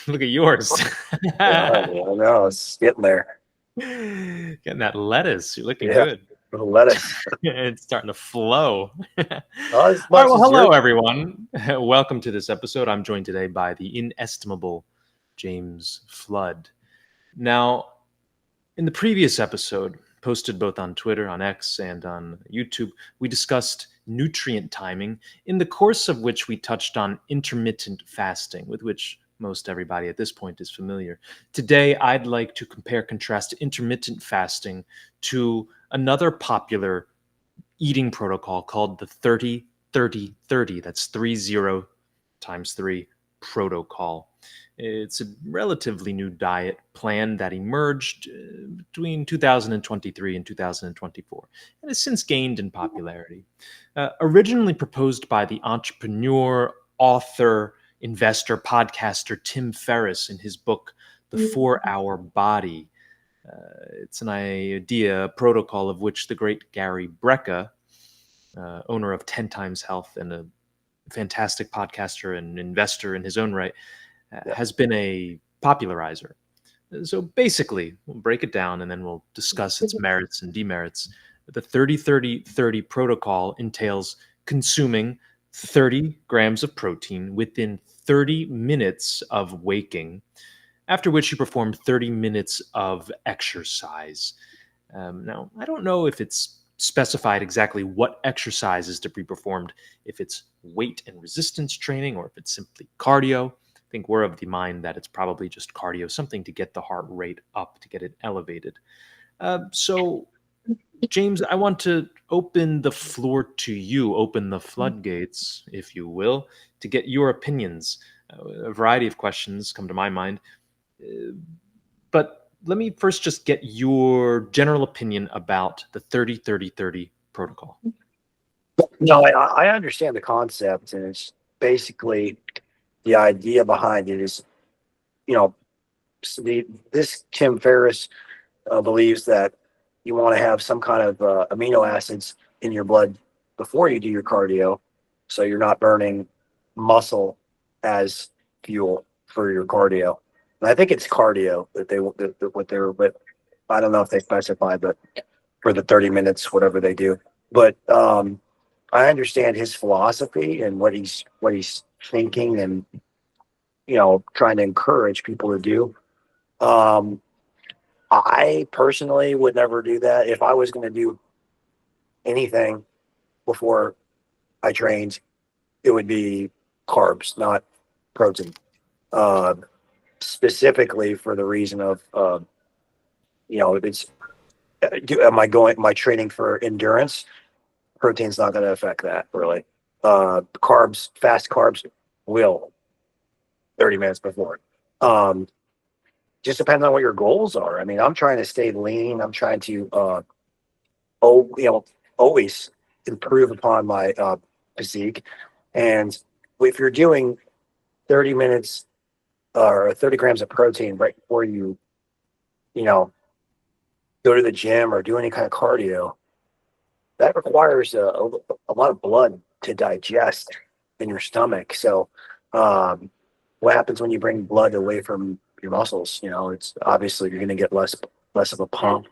Look at yours. I know, it's getting there. Getting that lettuce. You're looking Yeah, good. the lettuce. It's starting to flow. All right. Not as much Well, as hello, yours. everyone. Welcome to this episode. I'm joined today by the inestimable James Flood. Now, in the previous episode, posted both on Twitter, on X, and on YouTube, we discussed nutrient timing, in the course of which we touched on intermittent fasting, with which most everybody at this point is familiar. Today, I'd like to compare contrast intermittent fasting to another popular eating protocol called the 30-30-30. That's 30 times 3 protocol. It's a relatively new diet plan that emerged between 2023 and 2024 and has since gained in popularity. Originally proposed by the entrepreneur, author, investor, podcaster Tim Ferriss in his book, The 4-Hour Body. It's an idea, a protocol of which the great Gary Brecka, owner of 10 Times Health and a fantastic podcaster and investor in his own right, Yeah. has been a popularizer. So basically, we'll break it down and then we'll discuss its merits and demerits. The 30-30-30 protocol entails consuming 30 grams of protein within 30 minutes of waking, after which you perform 30 minutes of exercise. Now, I don't know if it's specified exactly what exercise is to be performed, if it's weight and resistance training or if it's simply cardio. I think we're of the mind that it's probably just cardio, something to get the heart rate up, to get it elevated. So, James, I want to open the floor to you, open the floodgates, if you will, to get your opinions. A variety of questions come to my mind. But let me first just get your general opinion about the 30-30-30 protocol. No, I understand the concept, and it's basically the idea behind it is, you know, this Tim Ferriss believes that you want to have some kind of amino acids in your blood before you do your cardio, so you're not burning muscle as fuel for your cardio. And I think it's cardio what they're, but I don't know if they specify, but for the 30 minutes, whatever they do. But I understand his philosophy and what he's thinking, and trying to encourage people to do. Um, I personally would never do that. If I was going to do anything before I trained, it would be carbs, not protein. Uh, Specifically for the reason of, it's am I training for endurance? Protein's not going to affect that really. Carbs, fast carbs will 30 minutes before. Um, just depends on what your goals are. I mean, I'm trying to stay lean. I'm trying to, always improve upon my physique. And if you're doing 30 minutes or 30 grams of protein right before you know, go to the gym or do any kind of cardio, that requires a lot of blood to digest in your stomach. So, what happens when you bring blood away from your muscles? It's obviously you're going to get less of a pump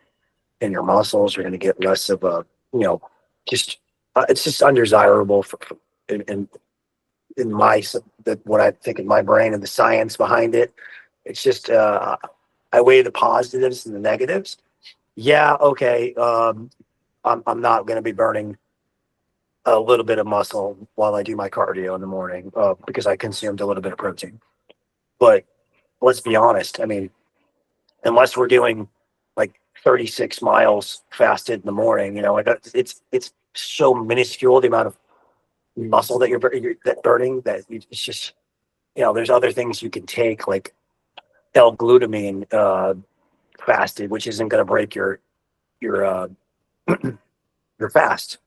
in your muscles. You're going to get less of a, just it's just undesirable in what I think in my brain and the science behind it. It's just I weigh the positives and the negatives. Yeah, okay. I'm not going to be burning a little bit of muscle while I do my cardio in the morning because I consumed a little bit of protein. But let's be honest. I mean, unless we're doing like 36 miles fasted in the morning, it's so minuscule the amount of muscle that you're that burning that it's just there's other things you can take like L-glutamine fasted, which isn't going to break your your fast,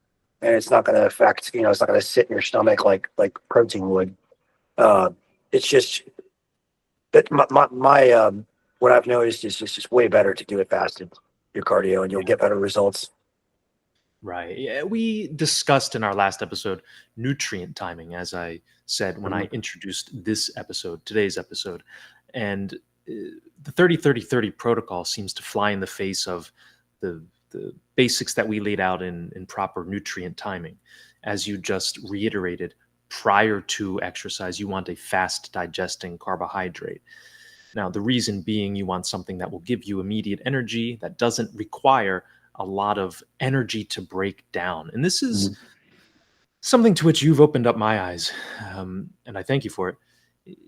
and it's not going to affect it's not going to sit in your stomach like protein would. Uh, it's just that my what I've noticed is just way better to do it fasted, your cardio, and you'll get better results. Right. Yeah, we discussed in our last episode nutrient timing, as I said when I introduced this episode, today's episode. And the 30-30-30 protocol seems to fly in the face of the basics that we laid out in proper nutrient timing. As you just reiterated, prior to exercise, you want a fast digesting carbohydrate. Now, the reason being you want something that will give you immediate energy, that doesn't require a lot of energy to break down. And this is something to which you've opened up my eyes, and I thank you for it.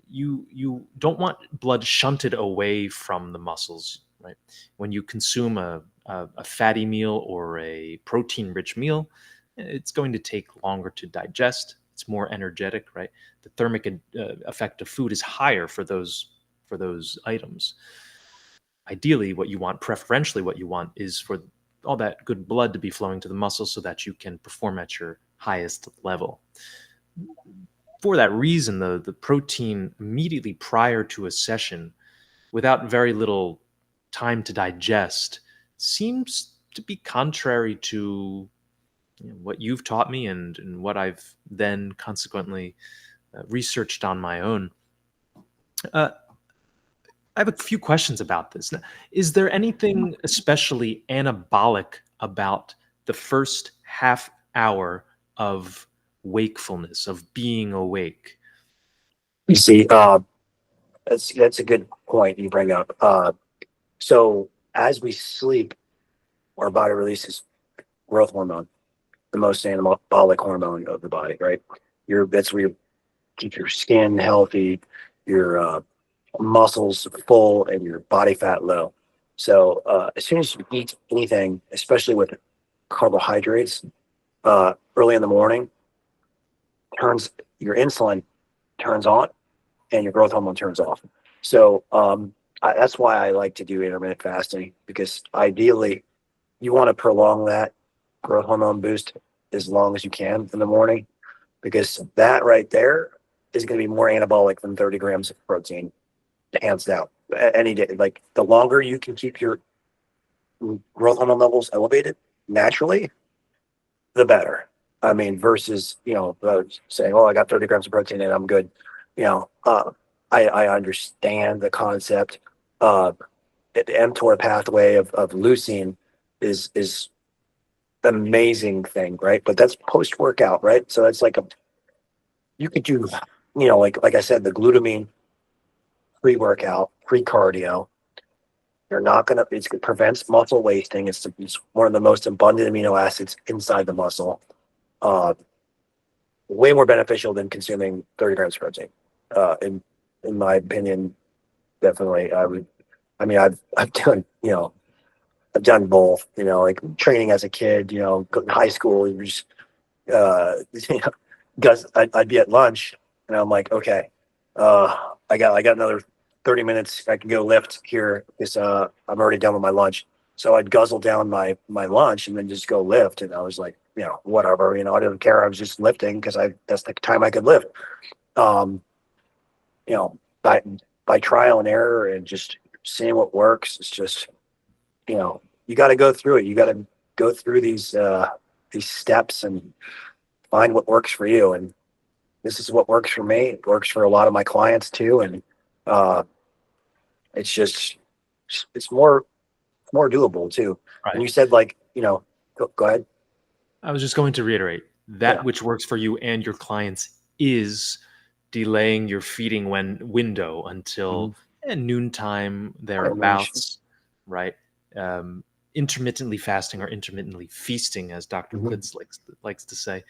You don't want blood shunted away from the muscles, right? When you consume a fatty meal or a protein-rich meal, it's going to take longer to digest. It's more energetic, right? The thermic effect of food is higher for those items. Ideally, what you want, preferentially, what you want is for all that good blood to be flowing to the muscles so that you can perform at your highest level. For that reason, the protein immediately prior to a session, without very little time to digest, seems to be contrary to what you've taught me and what I've then consequently researched on my own. I have a few questions about this. Now, is there anything especially anabolic about the first half hour of wakefulness, of being awake? You see, that's a good point you bring up. So as we sleep, our body releases growth hormone, the most anabolic hormone of the body, right? That's where you keep your skin healthy, your muscles full, and your body fat low. So as soon as you eat anything, especially with carbohydrates, early in the morning, your insulin turns on and your growth hormone turns off. So that's why I like to do intermittent fasting, because ideally you want to prolong that growth hormone boost as long as you can in the morning, because that right there is going to be more anabolic than 30 grams of protein, hands down. Any day, like the longer you can keep your growth hormone levels elevated naturally, the better. I mean, versus saying, "Oh, I got 30 grams of protein and I'm good." I understand the concept. The mTOR pathway of leucine is an amazing thing, right? But that's post workout, right? So it's like you could do, like I said, the glutamine pre workout, pre cardio. You're not gonna. It prevents muscle wasting. It's one of the most abundant amino acids inside the muscle. Way more beneficial than consuming 30 grams of protein. In my opinion, definitely. I've done I've done both. Like training as a kid. In high school, you just because I'd be at lunch and I'm like, okay, I got another 30 minutes. I can go lift here because I'm already done with my lunch. So I'd guzzle down my lunch and then just go lift. And I was like, whatever. I didn't care. I was just lifting because that's the time I could lift. Um, you know, by trial and error and just seeing what works. It's just, you got to go through it. You got to go through these steps and find what works for you. And this is what works for me. It works for a lot of my clients too. And it's more doable too. Right. And you said go ahead. I was just going to reiterate that which works for you and your clients is delaying your feeding window until noontime thereabouts, right? Intermittently fasting or intermittently feasting, as Dr. Klitz likes to say,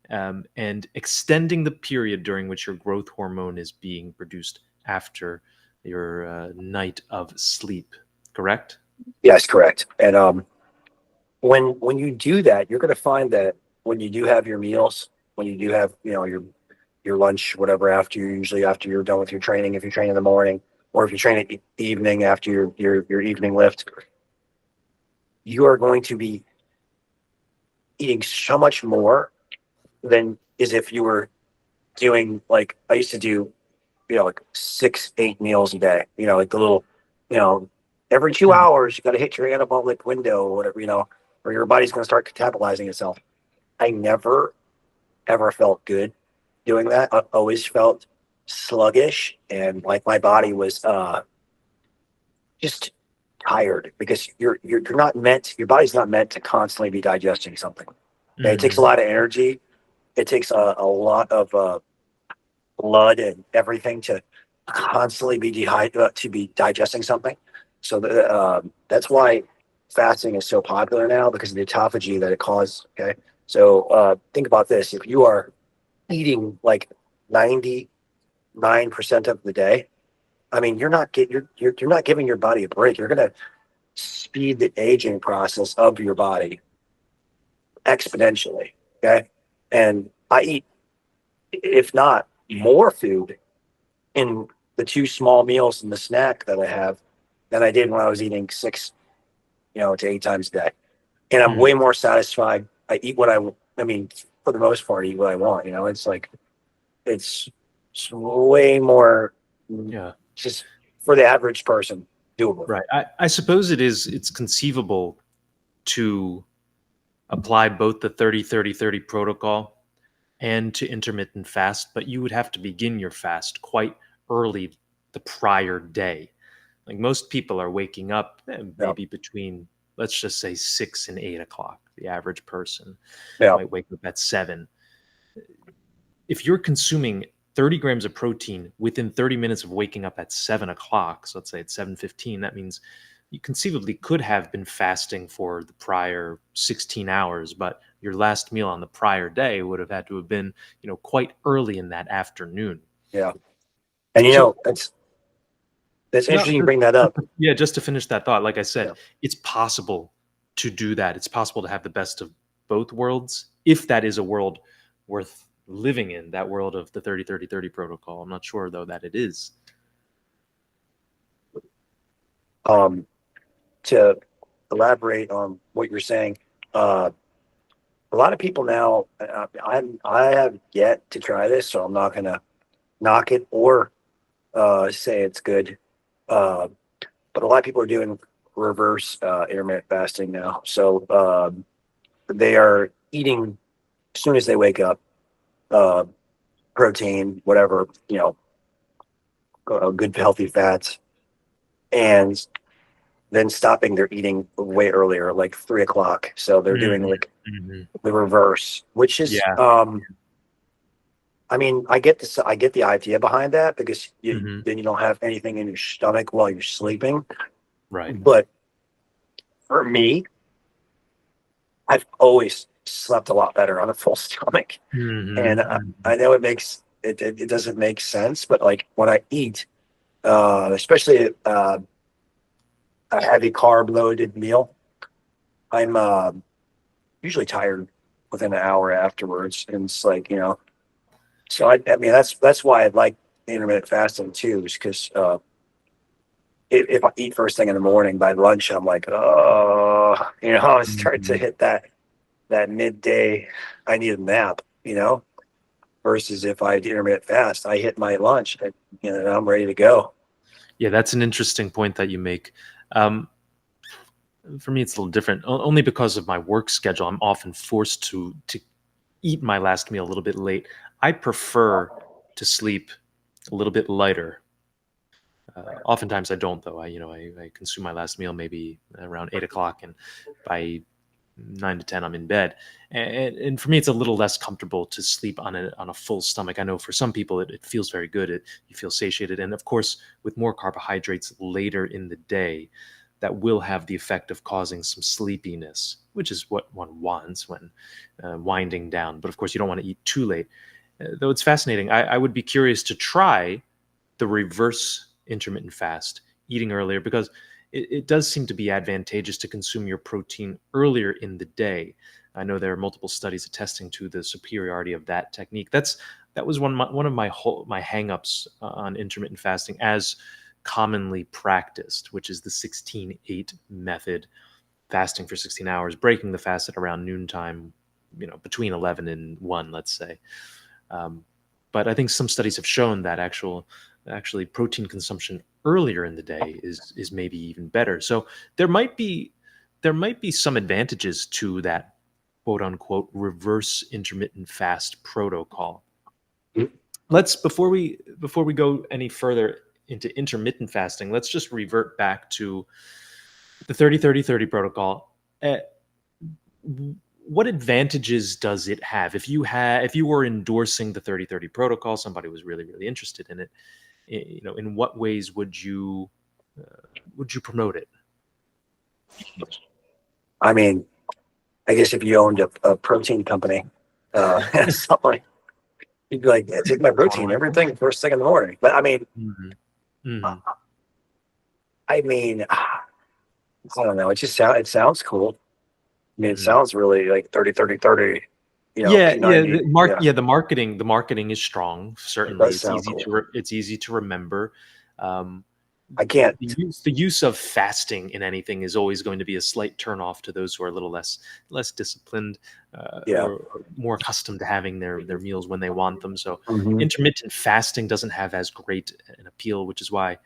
and extending the period during which your growth hormone is being produced after your night of sleep. Correct? Yes, correct. And when you do that, you're going to find that when you do have your meals, when you do have your lunch, whatever, usually after you're done with your training, if you train in the morning, or if you train at the evening after your evening lift, you are going to be eating so much more than as if you were doing, like I used to do, like 6-8 meals a day, like the little, every 2 hours, you got to hit your anabolic window or whatever, or your body's going to start catabolizing itself. I never, ever felt good doing that. I always felt sluggish, and like my body was just tired, because you're not meant, your body's not meant to constantly be digesting something. Okay? It takes a Hmm. lot of energy. It takes a lot of blood and everything to constantly be to be digesting something. So that's why fasting is so popular now, because of the autophagy that it causes. Okay, so think about this: if you are eating like 99% of the day, I mean, you're not giving your body a break. You're gonna speed the aging process of your body exponentially. Okay, and I eat, if not more food, in the two small meals and the snack that I have than I did when I was eating six, to eight times a day. And I'm way more satisfied. I eat what I mean, for the most part, I eat what I want. It's like, it's, it's way more, Yeah. just for the average person, doable. Right. I suppose it's conceivable to apply both the 30-30-30 protocol and to intermittent fast, but you would have to begin your fast quite early the prior day. Like most people are waking up Yeah. maybe between, let's just say, 6 and 8 o'clock. The average person Yeah. might wake up at 7. If you're consuming 30 grams of protein within 30 minutes of waking up at 7 o'clock, so let's say it's 7:15, that means you conceivably could have been fasting for the prior 16 hours, but your last meal on the prior day would have had to have been, quite early in that afternoon. Yeah. And So, that's no, interesting you bring that up. yeah, just to finish that thought, like I Yeah. said, it's possible to do that. It's possible to have the best of both worlds, if that is a world worth living in, that world of the 30-30-30 protocol. I'm not sure, though, that it is. Um, to elaborate on what you're saying, uh, a lot of people now, I have yet to try this, so I'm not gonna knock it or say it's good. Uh, but a lot of people are doing reverse intermittent fasting now. So they are eating as soon as they wake up, uh, protein, whatever, good healthy fats, and then stopping their eating way earlier, like 3 o'clock. So they're doing Mhm, like mhm. the reverse, which is, Yeah. I mean, I get this. I get the idea behind that, because Mhm. then you don't have anything in your stomach while you're sleeping. Right. But for me, I've always slept a lot better on a full stomach, and Mhm, I mhm. know it doesn't make sense, but like when I eat, especially a heavy carb loaded meal, I'm usually tired within an hour afterwards, and it's like, so I mean, that's why I like intermittent fasting too, is because if I eat first thing in the morning, by lunch I'm like, oh, I start to Mhm. hit that midday, I need a nap, versus if I do intermittent fast, I hit my lunch, and, I'm ready to go. Yeah, that's an interesting point that you make. Um, for me, it's a little different, only because of my work schedule. I'm often forced to eat my last meal a little bit late. I prefer to sleep a little bit lighter. Oftentimes, I don't, though. I consume my last meal maybe around 8 o'clock, and by 9 to 10, I'm in bed. And for me, it's a little less comfortable to sleep on a full stomach. I know for some people, it feels very good. You feel satiated, and of course, with more carbohydrates later in the day, that will have the effect of causing some sleepiness, which is what one wants when winding down. But of course, you don't want to eat too late. Though it's fascinating, I would be curious to try the reverse intermittent fast, eating earlier, because it does seem to be advantageous to consume your protein earlier in the day. I know there are multiple studies attesting to the superiority of that technique. That was one of my hangups on intermittent fasting as commonly practiced, which is the 16-8 method, fasting for 16 hours, breaking the fast at around noontime, between 11 and 1, let's say. Um, but I think some studies have shown that actually protein consumption earlier in the day is maybe even better. So there might be some advantages to that quote unquote reverse intermittent fast protocol. let's before we go any further into intermittent fasting, let's just revert back to the 30-30-30 protocol. What advantages does it have? If you were endorsing the 30-30 protocol, somebody was really, really interested in it, in what ways would you promote it? I mean, I guess if you owned a protein company, something like, you'd be like, yeah, take my protein, everything first thing in the morning. But I mean, I don't know. It sounds cool. I mean, it sounds really like 30-30-30. Yeah, P90, the marketing is strong. Certainly, it's easy to remember. I can't. The use of fasting in anything is always going to be a slight turnoff to those who are a little less disciplined, or more accustomed to having their meals when they want them. So intermittent fasting doesn't have as great an appeal, which is why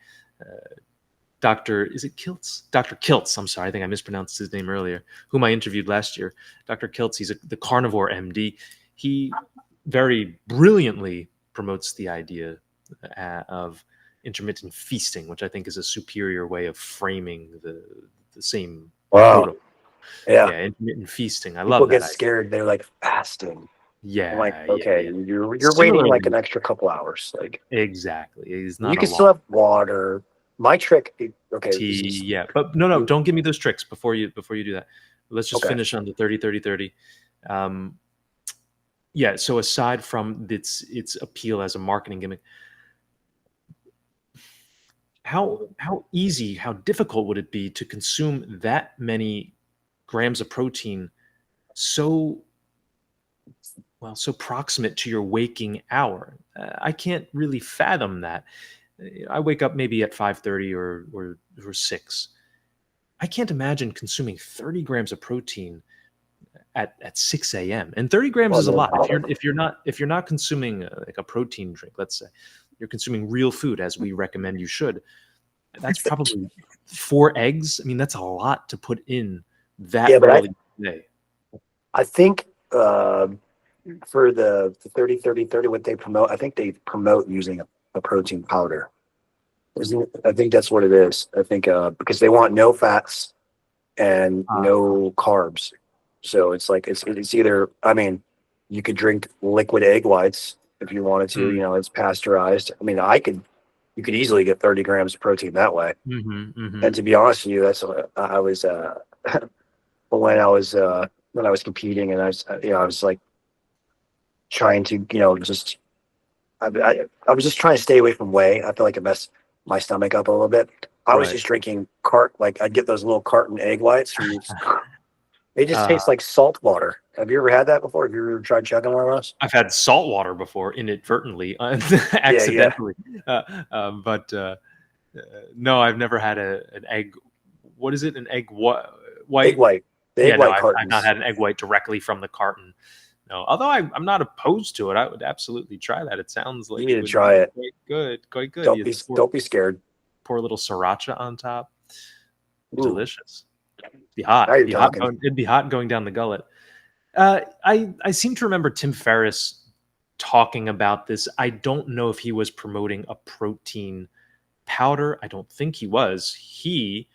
Dr. Kiltz, I'm sorry, I think I mispronounced his name earlier, whom I interviewed last year. Dr. Kiltz, he's the carnivore MD. He very brilliantly promotes the idea of intermittent feasting, which I think is a superior way of framing the same protocol. Yeah, intermittent feasting. I love that. People get scared. They're like, fasting. Yeah. I'm like, okay, you're waiting like an extra couple hours. Like, exactly. It's not you can still have water. My trick, okay. Tea, but no, don't give me those tricks before you do that. Let's just finish on the 30-30-30. Yeah, so aside from its appeal as a marketing gimmick, how difficult would it be to consume that many grams of protein so proximate to your waking hour? I can't really fathom that. I wake up maybe at 5:30 or 6. I can't imagine consuming 30 grams of protein at 6 a.m. And 30 grams is a lot. If you're not consuming like a protein drink, let's say you're consuming real food, as we recommend you should. That's probably 4 eggs. I mean, that's a lot to put in that early today. I think for the 30-30-30, what they promote, I think they promote using a protein powder. I think that's what it is. I think because they want no fats and no carbs. So it's like it's either, I mean, you could drink liquid egg whites if you wanted to, it's pasteurized. I mean, you could easily get 30 grams of protein that way. And to be honest with you, that's what I was when I was competing, and I was like trying to, just I was just trying to stay away from whey. I feel like it messed my stomach up a little bit. I was just drinking I'd get those little carton egg whites. They just taste like salt water. Have you ever had that before? Have you ever tried chugging one of those? I've had salt water before, inadvertently, accidentally. But no, I've never had an egg. What is it? An egg white? Egg white. The egg white cartons. I've not had an egg white directly from the carton. No, although I'm not opposed to it. I would absolutely try that. It sounds like you need to try it. Quite good. Don't be scared. Pour a little sriracha on top. Delicious. Be hot. It'd be hot going down the gullet. I seem to remember Tim Ferriss talking about this. I don't know if he was promoting a protein powder. I don't think he was. He,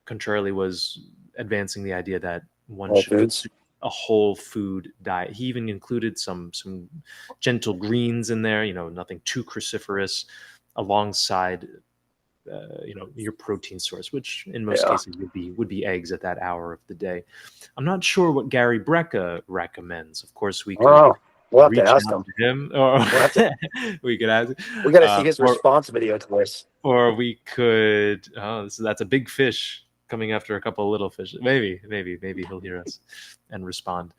contrarily, was advancing the idea that one should a whole food diet. He even included some gentle greens in there, nothing too cruciferous, alongside your protein source, which in most cases would be eggs at that hour of the day. I'm not sure what Gary Brecka recommends. Of course, we could we'll have to ask him. Or we could ask. We got to see his response video to this. Or we could. That's a big fish coming after a couple of little fish. Maybe he'll hear us and respond.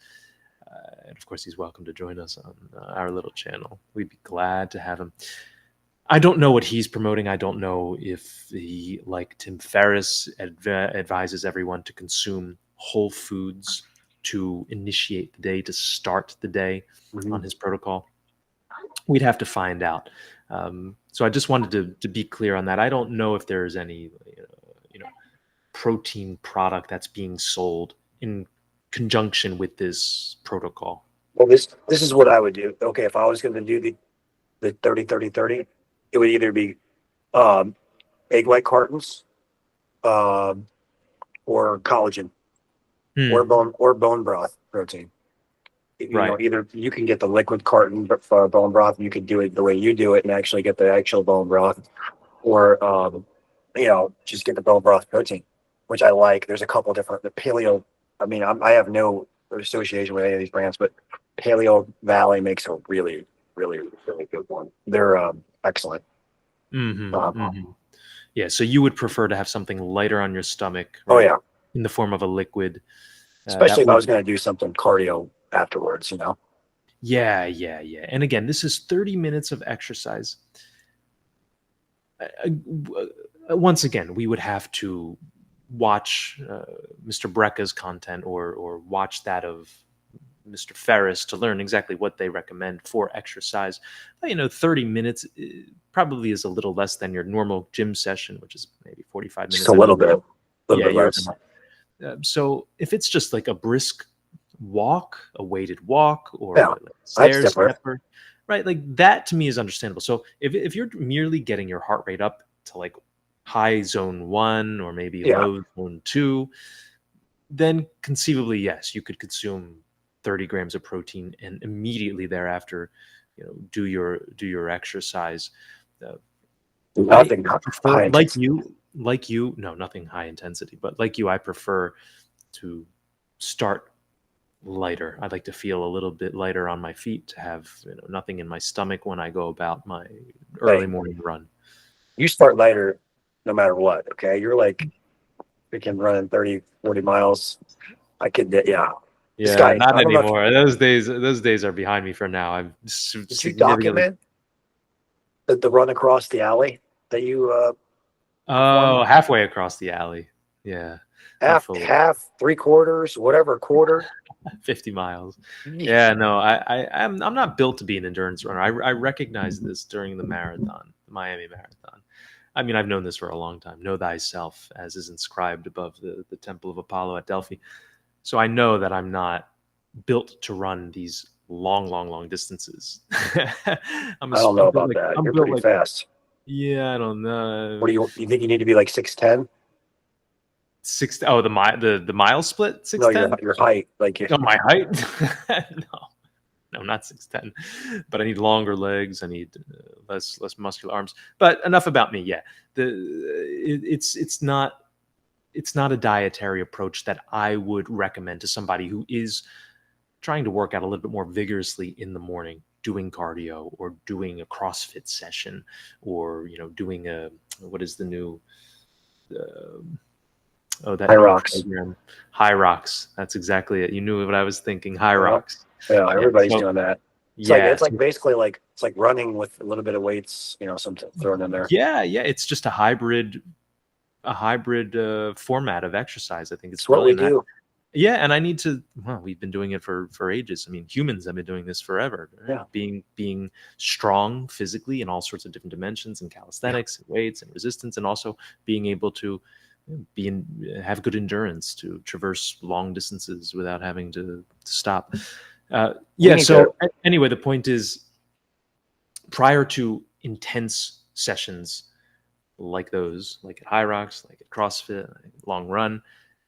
And of course, he's welcome to join us on our little channel. We'd be glad to have him. I don't know what he's promoting. I don't know if he, like Tim Ferriss, advises everyone to consume whole foods to initiate the day, to start the day on his protocol. We'd have to find out. So I just wanted to be clear on that. I don't know if there's any protein product that's being sold in conjunction with this protocol. Well, this is what I would do. Okay, if I was going to do the 30-30-30, it would either be egg white cartons, um, or collagen, or Hmm. bone broth protein. Right. Either you can get the liquid carton for bone broth, you could do it the way you do it and actually get the actual bone broth, or just get the bone broth protein, which I like. There's a couple different the paleo. I mean, I have no association with any of these brands, but Paleo Valley makes a really, really, really good one. They're excellent. Mm-hmm. Yeah. So you would prefer to have something lighter on your stomach, Oh right? yeah, In the form of a liquid. especially That if I would. was going to do something cardio afterwards. Yeah, yeah, yeah. And again, this is 30 minutes of exercise. Once again, we would have to watch Mr. Brecka's content or watch that of Mr. Ferriss to learn exactly what they recommend for exercise. But, 30 minutes probably is a little less than your normal gym session, which is maybe 45 Just a minutes. I know little bit, yeah, you're less. so if it's just like a brisk walk, a weighted walk, or Yeah, like a that's stair different. stepper, right? Like that to me is understandable. So if you're merely getting your heart rate up to like high zone 1 or maybe Yeah, low zone 2, then conceivably, yes, you could consume 30 grams of protein and immediately thereafter, do your exercise. Uh, I nothing prefer, high intensity. no, nothing high intensity, but like you, I prefer to start lighter. I'd like to feel a little bit lighter on my feet, to have nothing in my stomach when I go about my early Hey, morning run. you start lighter no matter what. Okay, you're like freaking running 30-40 miles. I could, yeah. This Yeah, guy, not I don't know if anymore. Those days are behind me for now. I've did you significantly. document the run across the alley that you performed? Oh, halfway across the alley. Yeah, not fully. Half, 3/4, whatever quarter. 50 miles. Yeesh. Yeah, no, I'm not built to be an endurance runner. I recognize this during the marathon, the Miami Marathon. I mean, I've known this for a long time. Know thyself, as is inscribed above the Temple of Apollo at Delphi. So I know that I'm not built to run these long, long, long distances. I'm, a, I don't know I'm built about like that. I'm You're built pretty like fast. yeah, I don't What know. do you think you need to be like 6'10"? Six. Oh, the mile split No, 6'10". your height. Like Oh, my height? No, not 6'10". But I need longer legs. I need less muscular arms. But enough about me. Yeah, it's not a dietary approach that I would recommend to somebody who is trying to work out a little bit more vigorously in the morning, doing cardio or doing a CrossFit session, or doing a what is the new uh, that high new rocks. program, High Rocks. That's exactly it. You knew what I was thinking. High Yeah, Rocks. yeah. Yeah. Everybody's So doing that. yeah. It's like So basically like it's like running with a little bit of weights. Something thrown in there. yeah, yeah. It's just a hybrid format of exercise. I think it's It's what we brilliant. do. Yeah, and I need to. Well, we've been doing it for ages. I mean, humans have been doing this forever. Right? Yeah, Being strong physically in all sorts of different dimensions, and yeah. calisthenics, and weights, and resistance, and also being able to have good endurance to traverse long distances without having to stop. We Yeah. need to. So anyway, the point is, prior to intense sessions like those, like at High Rocks, like at CrossFit, like long run,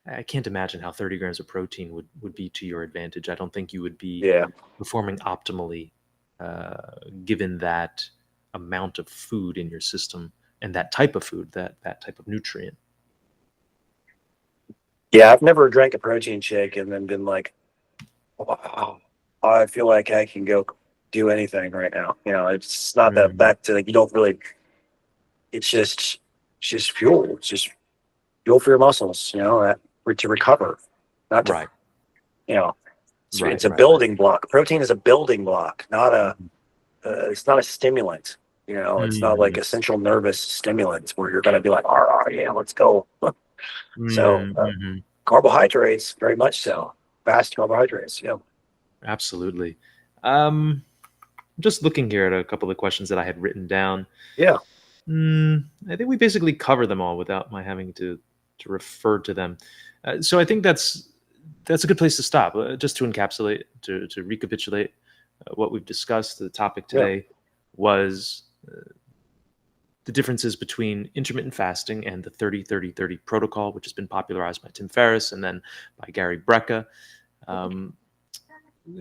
I can't imagine how 30 grams of protein would be to your advantage. I don't think you would be Yeah, performing optimally given that amount of food in your system and that type of food, that type of nutrient. yeah. I've never drank a protein shake and then been like, wow, I feel like I can go do anything right now. It's not that Mm, back to like you don't really. It's just fuel. It's just fuel for your muscles. To recover, not to right, you know. right, It's a right, right. building block. Protein is a building block, not a. It's not a stimulant. It's not like Mm, essential nervous stimulants where you're going to be like, all right, yeah, let's go. So mhm. carbohydrates, very much so. Fast carbohydrates. Yeah. Absolutely. Um, just looking here at a couple of questions that I had written down. Yeah. I think we basically cover them all without my having to refer to them. So I think that's a good place to stop. Just to encapsulate, to recapitulate what we've discussed, the topic Yeah. today. was the differences between intermittent fasting and the 30-30-30 protocol, which has been popularized by Tim Ferriss and then by Gary Brecka. A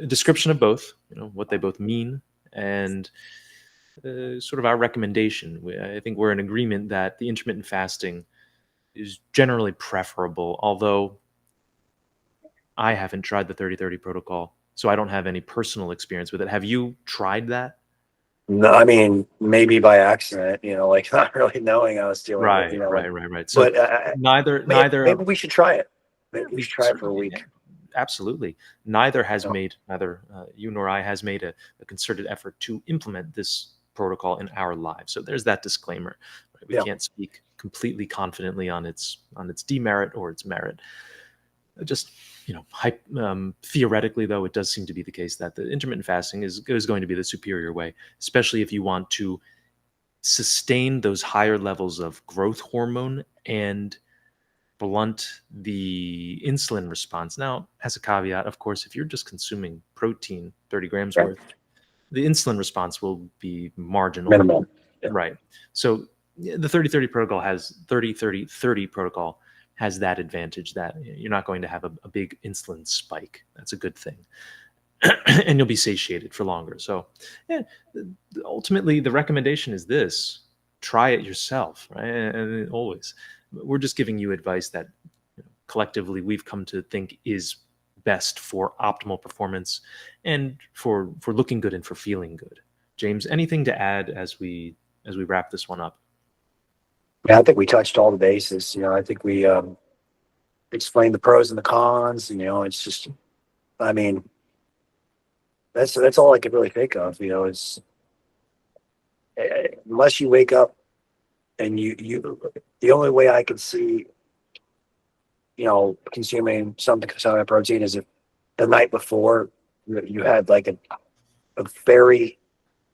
description of both, what they both mean, and sort of our recommendation. I think we're in agreement that the intermittent fasting is generally preferable, although I haven't tried the 30-30 protocol, so I don't have any personal experience with it. Have you tried that? No, I mean, maybe by accident, like not really knowing I was doing it, Right. So but maybe we should try it. Maybe we should try it for a week. Yeah, absolutely. Neither you nor I has made a concerted effort to implement this protocol in our lives. So there's that disclaimer. Right? We can't speak completely confidently on its demerit or its merit. Just theoretically, though, it does seem to be the case that the intermittent fasting is going to be the superior way, especially if you want to sustain those higher levels of growth hormone and blunt the insulin response. Now, as a caveat, of course, if you're just consuming protein, 30 grams worth, the insulin response will be marginal. Minimal. Yeah. Right. So the 30-30 protocol has 30-30-30 protocol has that advantage that you're not going to have a big insulin spike. That's a good thing. And you'll be satiated for longer. So ultimately the recommendation is this: try it yourself, right? And always, we're just giving you advice that collectively we've come to think is best for optimal performance and for looking good and for feeling good. James, anything to add as we wrap this one up? Yeah, I think we touched all the bases. I think we explained the pros and the cons. It's just, I mean, that's all I could really think of. It's unless you wake up and you the only way I could see, consuming some kind of protein is if the night before you had like a very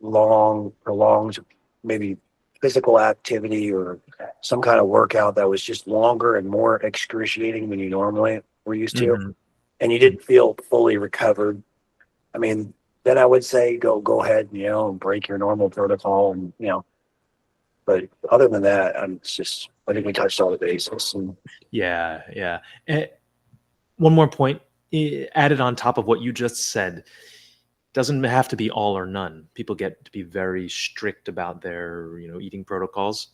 long, prolonged, maybe physical activity or some kind of workout that was just longer and more excruciating than you normally were used to, and you didn't feel fully recovered. I mean, then I would say go ahead, and break your normal protocol, and But other than that, I think we touched all the bases. And yeah. One more point added on top of what you just said. Doesn't have to be all or none. People get to be very strict about their, eating protocols.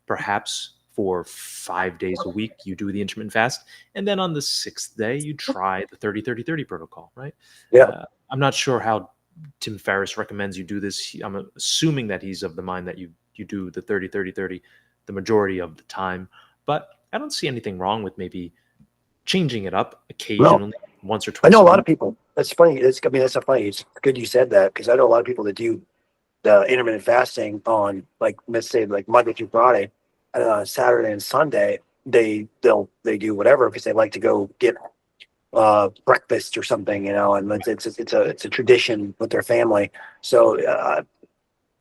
Perhaps for 5 days a week, you do the intermittent fast, and then on the 6th day, you try the 30-30-30 protocol, right? Yeah. I'm not sure how Tim Ferriss recommends you do this. I'm assuming that he's of the mind that you do the 30-30-30 the majority of the time, but I don't see anything wrong with maybe changing it up occasionally, once or twice. I know a lot of people. That's funny. That's so funny. It's good you said that, because I know a lot of people that do the intermittent fasting on, like, let's say, like Monday through Friday, and on Saturday and Sunday they do whatever, because they like to go get breakfast or something, and it's a tradition with their family. So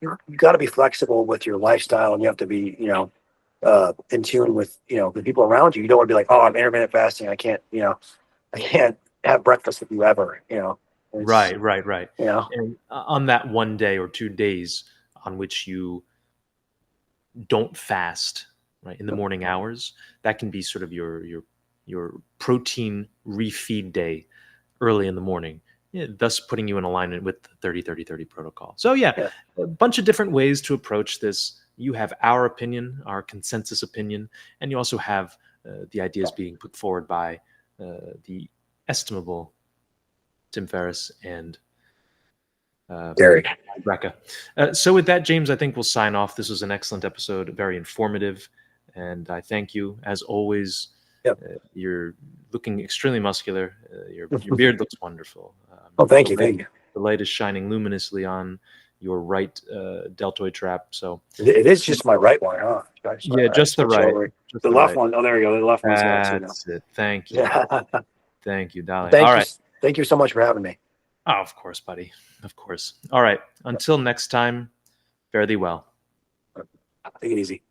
you got to be flexible with your lifestyle, and you have to be in tune with the people around you. You don't want to be like, oh, I'm intermittent fasting, I can't have breakfast with you ever. Right. And on that 1 day or 2 days on which you don't fast, right, in the morning hours, that can be sort of your protein refeed day early in the morning, thus putting you in alignment with the 30-30-30 protocol. So a bunch of different ways to approach this. You have our opinion, our consensus opinion, and you also have the ideas being put forward by the estimable Tim Ferriss and Gary Brecka. So with that, James, I think we'll sign off. This was an excellent episode, very informative, and I thank you as always. Yep. You're looking extremely muscular. Your beard looks wonderful. Thank you. Thank you. The light is shining luminously on your right deltoid trap. So it is just my right one, huh? Just the right. The left one. Oh, there you go. The left one's That's it. Thank you. Yeah. Thank you, darling. All right. Thank you so much for having me. Oh, of course, buddy. Of course. All right. Until next time, fare thee well. Take it easy.